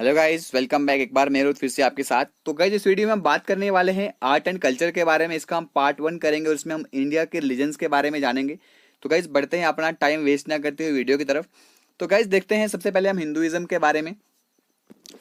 Hello guys, welcome back. एक बार मेरे फिर से आपके साथ। तो गाइस, इस वीडियो में हम बात करने वाले हैं आर्ट एंड कल्चर के बारे में। इसका हम पार्ट 1 करेंगे और इसमें हम इंडिया के रिलीजन्स के बारे में जानेंगे। तो गाइस, बढ़ते हैं अपना टाइम वेस्ट ना करते हुए वीडियो की तरफ। तो गाइस, देखते हैं सबसे पहले हम हिंदुइज्म के बारे में।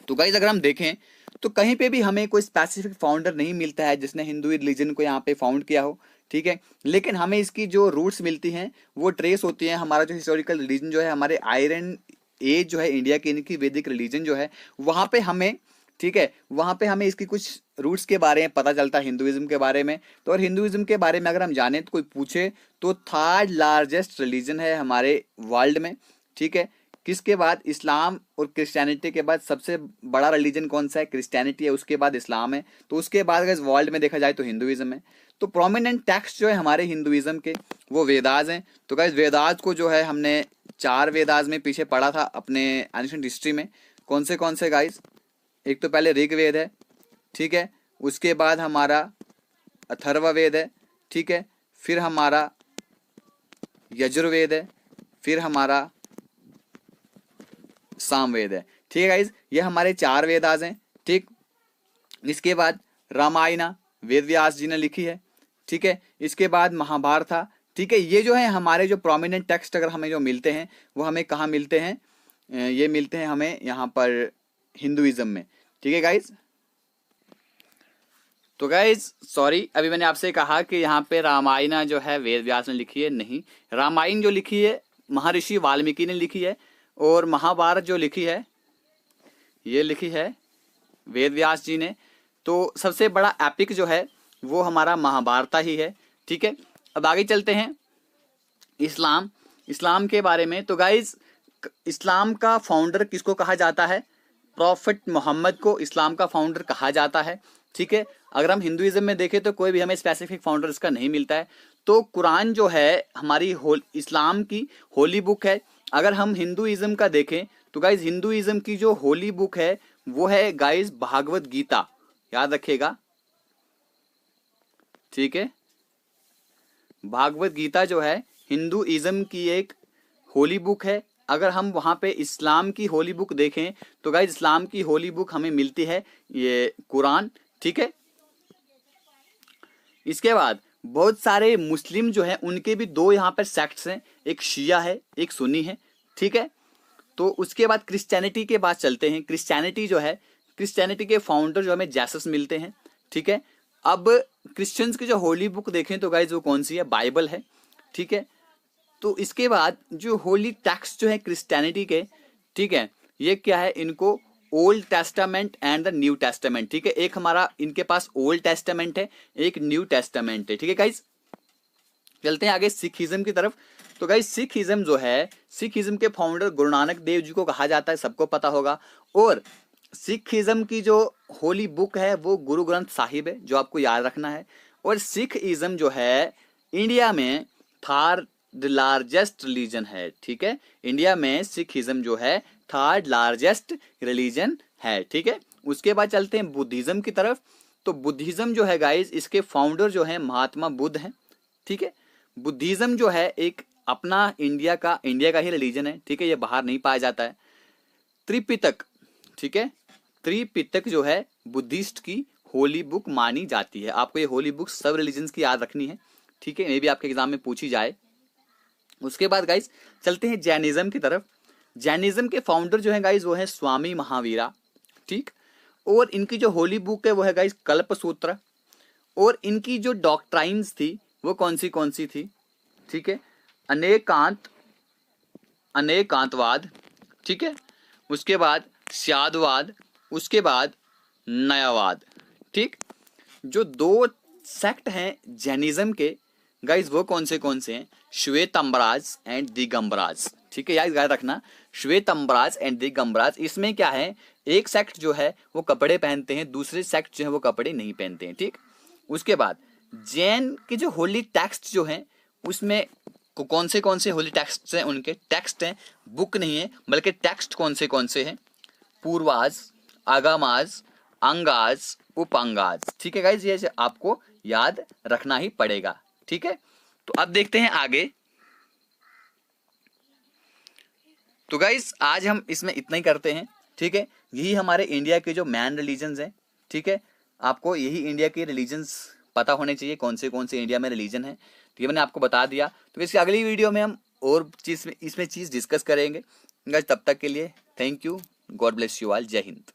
तो गाइस, अगर हम देखें तो कहीं पे भी हमें कोई स्पेसिफिक फाउंडर नहीं मिलता है जिसने हिंदू रिलीजन को यहाँ पे फाउंड किया हो, ठीक है। लेकिन हमें इसकी जो रूट्स मिलती हैं वो ट्रेस होती हैं। हमारा जो हिस्टोरिकल रिलीजन जो है, हमारे आयरन एज जो है इंडिया की, इनकी वैदिक रिलीजन जो है, वहाँ पे हमें, ठीक है, वहाँ पे हमें इसकी कुछ रूट्स के बारे में पता चलता है हिंदुइज्म के बारे में। तो और हिंदुइज्म के बारे में अगर हम जाने तो कोई पूछे तो थर्ड लार्जेस्ट रिलीजन है हमारे वर्ल्ड में, ठीक है। किसके बाद? इस्लाम और क्रिश्चियनिटी के बाद सबसे बड़ा रिलीजन कौन सा है? क्रिश्चियनिटी है, उसके बाद इस्लाम है। तो उसके बाद अगर वर्ल्ड में देखा जाए तो हिंदुइज्म है। तो प्रोमिनेंट टेक्स्ट जो है हमारे हिंदुइज्म के वो वेदास हैं। तो गाइस, वेदास को जो है हमने 4 वेदास में पीछे पढ़ा था अपने एंशिएंट हिस्ट्री में। कौन से गाइस? एक तो पहले ऋग्वेद है, ठीक है। उसके बाद हमारा अथर्ववेद है, ठीक है। फिर हमारा यजुर्वेद है, फिर हमारा सामवेद है, ठीक है गाइज। ये हमारे 4 वेदास हैं, ठीक। इसके बाद रामायणा वेद व्यास जी ने लिखी है, ठीक है। इसके बाद महाभारत था, ठीक है। ये जो है हमारे जो प्रोमिनेंट टेक्स्ट अगर हमें जो मिलते हैं वो हमें कहाँ मिलते हैं? ये मिलते हैं हमें यहाँ पर हिंदुइज्म में, ठीक है गाइज। तो गाइज सॉरी, अभी मैंने आपसे कहा कि यहाँ पे रामायण जो है वेद व्यास ने लिखी है, नहीं। रामायण जो लिखी है महर्षि वाल्मीकि ने लिखी है, और महाभारत जो लिखी है ये लिखी है वेद व्यास जी ने। तो सबसे बड़ा एपिक जो है वो हमारा महाभारत ही है, ठीक है। अब आगे चलते हैं इस्लाम के बारे में। तो गाइज, इस्लाम का फाउंडर किसको कहा जाता है? प्रॉफिट मोहम्मद को इस्लाम का फाउंडर कहा जाता है, ठीक है। अगर हम हिंदुइज्म में देखें तो कोई भी हमें स्पेसिफिक फाउंडर इसका नहीं मिलता है। तो कुरान जो है हमारी इस्लाम की होली बुक है। अगर हम हिंदुइज्म का देखें तो गाइज, हिंदुइज्म की जो होली बुक है वो है गाइज भागवत गीता, याद रखिएगा, ठीक है। भागवत गीता जो है हिंदुइज्म की एक होली बुक है। अगर हम वहां पे इस्लाम की होली बुक देखें तो गाइज, इस्लाम की होली बुक हमें मिलती है ये कुरान, ठीक है। इसके बाद बहुत सारे मुस्लिम जो है उनके भी 2 यहाँ पर सेक्ट्स हैं, एक शिया है एक सुन्नी है, ठीक है। तो उसके बाद क्रिश्चियनिटी के बाद चलते हैं। क्रिश्चियनिटी जो है, क्रिश्चियनिटी के फाउंडर जो हमें जेसस मिलते हैं, ठीक है। अब क्रिश्चियंस की जो होली बुक देखें तो गाइज वो कौन सी है? बाइबल है, ठीक है। तो इसके बाद जो होली टेक्स्ट जो है क्रिश्चियनिटी के, ठीक है, ये क्या है? इनको old testament and the new testament, ठीक है। एक हमारा इनके पास ओल्ड टेस्टामेंट है, एक न्यू टेस्टामेंट है, ठीक है गाइज। चलते हैं आगे सिखिज्म की तरफ। तो गाइज, सिखिज्म जो है, सिखिज्म के फाउंडर गुरु नानक देव जी को कहा जाता है, सबको पता होगा। और सिखिज्म की जो होली बुक है वो गुरु ग्रंथ साहिब है, जो आपको याद रखना है। और सिखिज्म जो है इंडिया में थर्ड लार्जेस्ट रिलीजन है, ठीक है। इंडिया में सिखिज्म जो है थर्ड लार्जेस्ट रिलीजन है, ठीक है। उसके बाद चलते हैं बुद्धिज्म की तरफ। तो बुद्धिज्म जो है गाइज, इसके फाउंडर जो है महात्मा बुद्ध हैं, ठीक है। बुद्धिज्म जो है एक अपना इंडिया का ही रिलीजन है, ठीक है। ये बाहर नहीं पाया जाता है। त्रिपिटक, ठीक है, त्रिपिटक जो है बुद्धिस्ट की होली बुक मानी जाती है। आपको ये होली बुक सब रिलीजन्स की याद रखनी है, ठीक है, मे भी आपके एग्जाम में पूछी जाए। उसके बाद गाइज चलते हैं जैनिज्म की तरफ। जैनिज्म के फाउंडर जो है गाइज वो है स्वामी महावीरा, ठीक। और इनकी जो होली बुक है वो है गाइज कल्प सूत्र। और इनकी जो डॉक्ट्राइन्स थी वो कौन सी थी? ठीक है, अनेकांतवाद, ठीक है। उसके बाद स्यादवाद, उसके बाद नयावाद, ठीक। जो 2 सेक्ट हैं जैनिज्म के गाइज वो कौन से हैं? श्वेतंबराज एंड दिगंबराज, ठीक है, याद रखना, श्वेतंबराज एंड दिगंबराज। इसमें क्या है, एक सेक्ट जो है वो कपड़े पहनते हैं, दूसरे सेक्ट जो है वो कपड़े नहीं पहनते हैं, ठीक। उसके बाद जैन के जो होली टेक्स्ट जो हैं उसमें कौन से होली टेक्स्ट हैं? उनके टेक्स्ट हैं, बुक नहीं है, बल्कि टेक्स्ट कौन से हैं? पूर्वाज, आगामाज, अंगाज, उपांगाज, ठीक है गाइज, ये आपको याद रखना ही पड़ेगा, ठीक है। तो अब देखते हैं आगे। तो गाइज आज हम इसमें इतना ही करते हैं। ठीक है, यही हमारे इंडिया के जो मैन रिलीजन्स हैं। ठीक है, आपको यही इंडिया के रिलीजन्स पता होने चाहिए, कौन से इंडिया में रिलीजन है। ठीक है, मैंने आपको बता दिया। तो इसकी अगली वीडियो में हम और इसमें चीज़ डिस्कस करेंगे। तब तक के लिए thank you, God bless you all, जय हिंद।